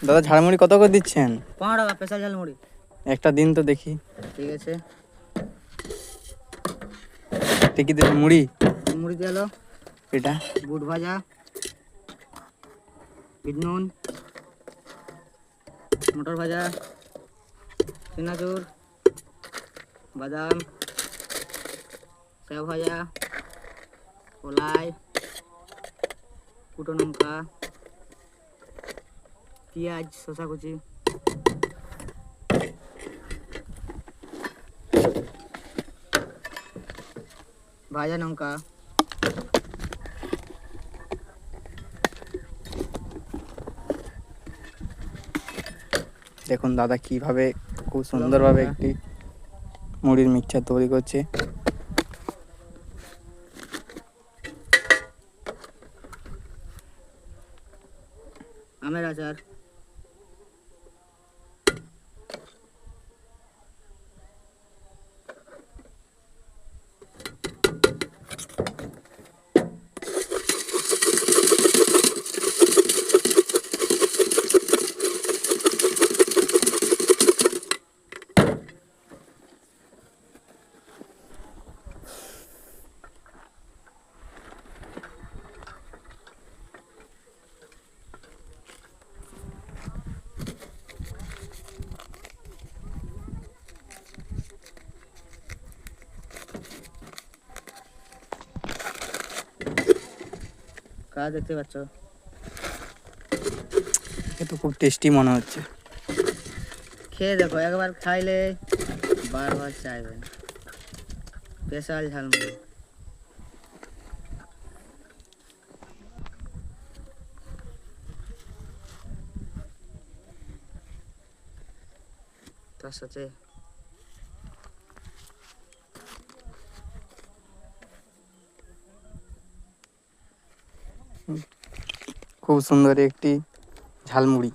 দাদা ঝালমুড়ি কত করে দিচ্ছেন? 15 টাকা স্পেশাল ঝালমুড়ি। একটা দিন তো দেখি। ঠিক আছে, ঠিকই দিন মুড়ি। মুড়ি দিয়ে এলো, এটা বুট ভাজা, বিট নুন, মটর ভাজা, চানাচুর, বাদাম, সেও ভাজা, কলাই, কুটো লঙ্কা, পেঁয়াজ, শসা কুচি, ভাজা লঙ্কা, দেখুন দাদা কিভাবে খুব সুন্দরভাবে একটি মুড়ির মিক্সচার তৈরি করছে। আমের আচার, কাজ দেখতে পাচ্ছ। এ তো খুব টেস্টি মনে হচ্ছে। খেয়ে দেখো, একবার খাইলে বারবার চাইবেন। স্পেশাল ঝালমুড়ি। তার সাথে খুব সুন্দর একটি ঝালমুড়ি।